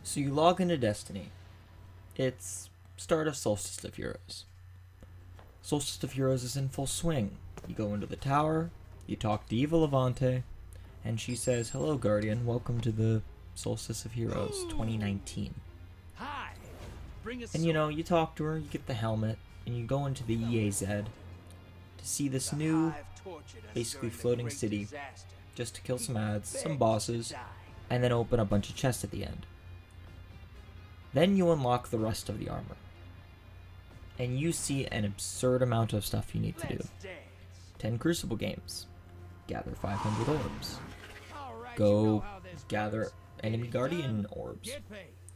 So you log into Destiny. It's start of Solstice of Heroes. Solstice of Heroes is in full swing. You go into the tower, you talk to Eva Levante, and she says, "Hello, Guardian. Welcome to the Solstice of Heroes 2019." Hi. Bring us And you talk to her, you get the helmet, and you go into the EAZ to see this new, basically floating city, just to kill some ads, some bosses, and then open a bunch of chests at the end. Then you unlock the rest of the armor. And you see an absurd amount of stuff you need to do. 10 Crucible games. Gather 500 orbs. Go gather enemy guardian orbs.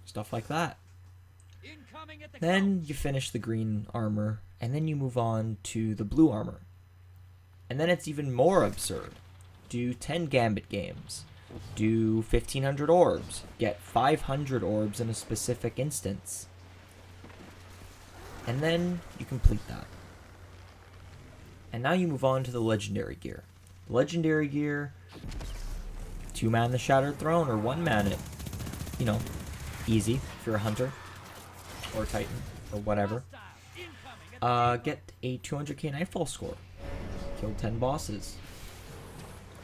Stuff like that. Then you finish the green armor, and then you move on to the blue armor. And then it's even more absurd. Do 10 Gambit games. Do 1500 orbs. Get 500 orbs in a specific instance. And then you complete that. And now you move on to the legendary gear. Legendary gear, 2-man the Shattered Throne, or 1-man it. Easy if you're a hunter, or a titan, or whatever. Get a 200k Nightfall score. Kill 10 bosses.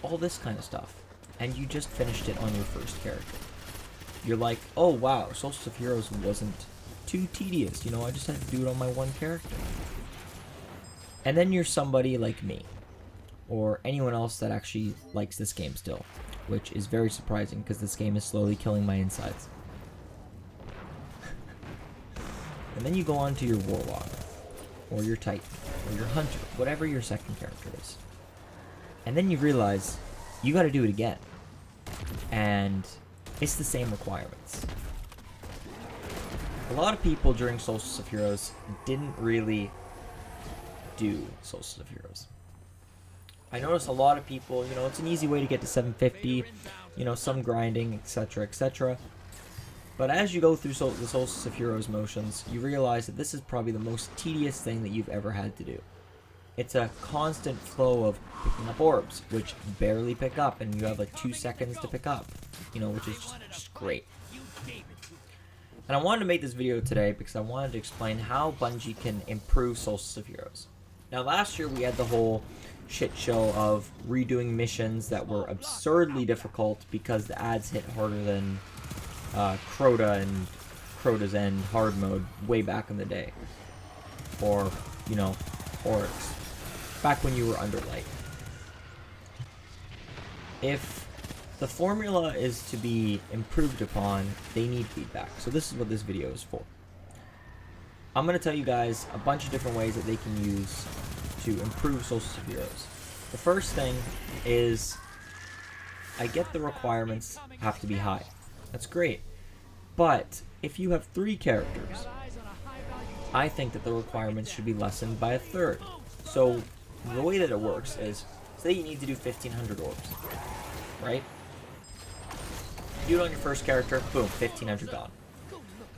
All this kind of stuff. And you just finished it on your first character. You're like, oh wow, Solstice of Heroes wasn't too tedious, I just had to do it on my one character. And then you're somebody like me, or anyone else that actually likes this game still, which is very surprising because this game is slowly killing my insides. And then you go on to your Warlock, or your Titan, or your Hunter, whatever your second character is. And then you realize you gotta do it again. And it's the same requirements. A lot of people during Solstice of Heroes didn't really do Solstice of Heroes. I noticed a lot of people, it's an easy way to get to 750, some grinding, etc., etc. But as you go through the Solstice of Heroes motions, you realize that this is probably the most tedious thing that you've ever had to do. It's a constant flow of picking up orbs, which barely pick up, and you have like 2 seconds to pick up, which is just great. And I wanted to make this video today because I wanted to explain how Bungie can improve Solstice of Heroes. Now last year we had the whole shit show of redoing missions that were absurdly difficult because the ads hit harder than Crota and Crota's End hard mode way back in the day. Or, Oryx. Back when you were under light. If the formula is to be improved upon, they need feedback. So this is what this video is for. I'm going to tell you guys a bunch of different ways that they can use to improve Solstice of Heroes. The first thing is, I get the requirements have to be high. That's great. But if you have 3 characters, I think that the requirements should be lessened by a third. So the way that it works is, say you need to do 1500 orbs, right? You do it on your first character, boom, 1500 gone.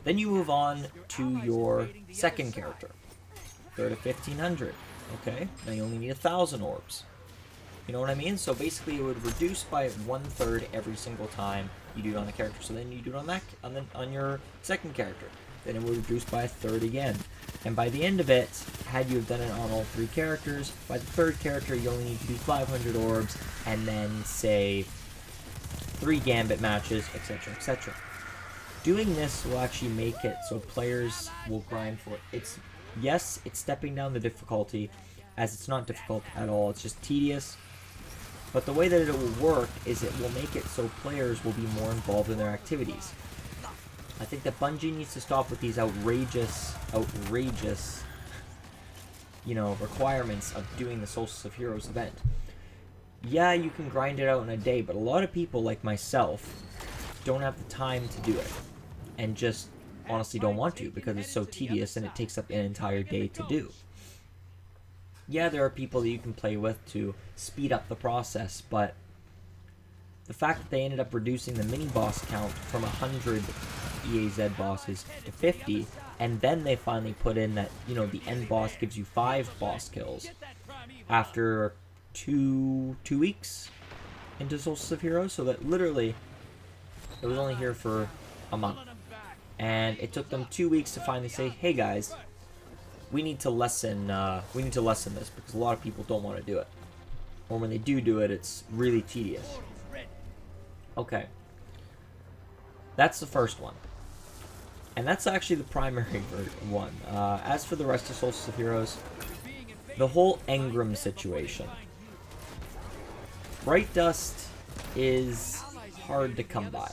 Then you move on to your second character. Third of 1500. Okay, now you only need 1000 orbs. You know what I mean? So basically it would reduce by 1/3 every single time you do it on the character. So then you do it on your second character. Then it would reduce by 1/3 again. And by the end of it, had you have done it on all 3 characters, by the 3rd character you only need to do 500 orbs, and then say 3 Gambit matches, etc., etc. Doing this will actually make it so players will grind for it. Yes, it's stepping down the difficulty, as it's not difficult at all, it's just tedious. But the way that it will work is it will make it so players will be more involved in their activities. I think that Bungie needs to stop with these outrageous, requirements of doing the Solstice of Heroes event. Yeah, you can grind it out in a day, but a lot of people, like myself, don't have the time to do it. And just honestly don't want to because it's so tedious and it takes up an entire day to do. Yeah, there are people that you can play with to speed up the process, but the fact that they ended up reducing the mini-boss count from 100 EAZ bosses to 50, and then they finally put in that, the end boss gives you 5 boss kills after two weeks into Solstice of Heroes, so that literally it was only here for a month. and it took them 2 weeks to finally say, hey guys, we need to lessen this because a lot of people don't want to do it, or when they do it, it's really tedious. Okay, that's the first one, and that's actually the primary one. As for the rest of Solstice of Heroes, the whole Engram situation. Bright Dust is hard to come by.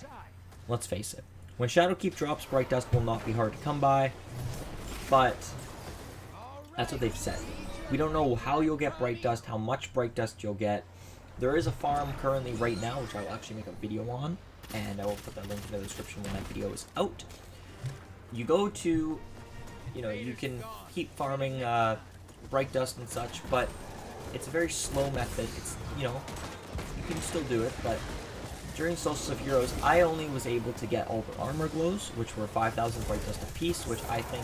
Let's face it. When Shadowkeep drops, Bright Dust will not be hard to come by, but that's what they've said. We don't know how you'll get Bright Dust, how much Bright Dust you'll get. There is a farm currently right now, which I will actually make a video on, and I will put that link in the description when that video is out. You go to, you can keep farming Bright Dust and such, but it's a very slow method. It's, you can still do it, but during Solstice of Heroes, I only was able to get all the armor glows, which were 5,000 Bright Dust apiece, which I think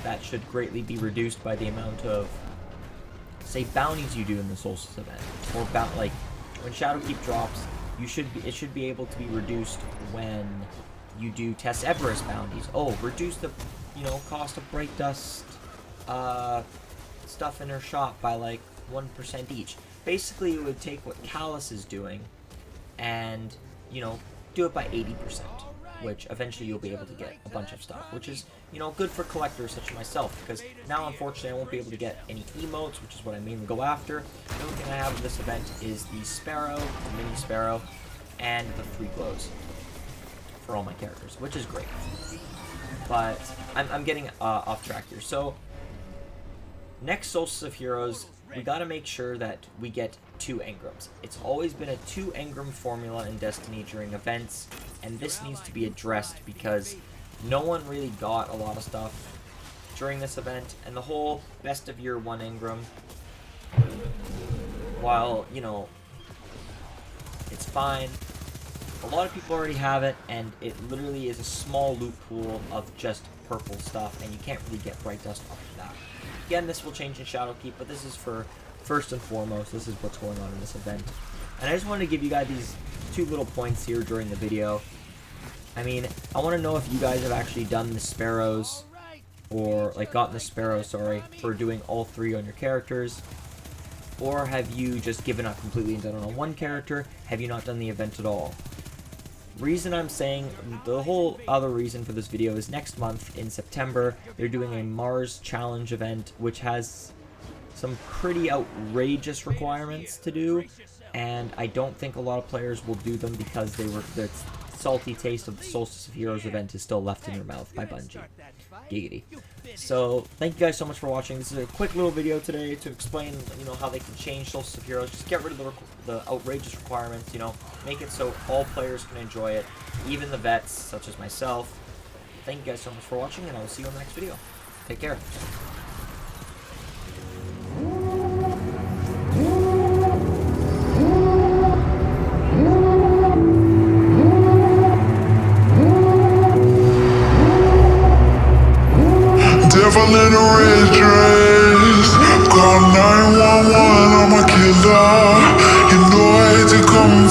that should greatly be reduced by the amount of, say, bounties you do in the Solstice event, or like when Shadowkeep drops, it should be able to be reduced when you do Tess Everest bounties. Oh, reduce the cost of Bright Dust stuff in her shop by like 1% each. Basically, it would take what Callus is doing and, do it by 80%, which eventually you'll be able to get a bunch of stuff, which is, good for collectors such as myself, because now, unfortunately, I won't be able to get any emotes, which is what I mainly go after. The only thing I have in this event is the Sparrow, the Mini Sparrow, and the 3 glows for all my characters, which is great. But I'm getting off track here. So, next Solstice of Heroes, we gotta make sure that we get 2 engrams. It's always been a 2 engram formula in Destiny during events, and this needs to be addressed because no one really got a lot of stuff during this event, and the whole best of year 1 engram, while, it's fine, a lot of people already have it, and it literally is a small loot pool of just purple stuff, and you can't really get Bright Dust off of that. Again, this will change in Shadowkeep, but this is for first and foremost, this is what's going on in this event. And I just wanted to give you guys these 2 little points here during the video. I mean, I want to know if you guys have actually done the Sparrows, or like gotten the Sparrows, sorry, for doing all 3 on your characters. Or have you just given up completely and done it on 1 character? Have you not done the event at all? Reason I'm saying, the whole other reason for this video is next month in September, they're doing a Mars Challenge event, which has some pretty outrageous requirements to do, and I don't think a lot of players will do them because the salty taste of the Solstice of Heroes event is still left in their mouth by Bungie. Giggity. So, thank you guys so much for watching. This is a quick little video today to explain, how they can change Solstice of Heroes. Just get rid of the outrageous requirements, make it so all players can enjoy it, even the vets, such as myself. Thank you guys so much for watching, and I will see you on the next video. Take care. Devil in a red dress, call 911, I'm a killer. You know I had to come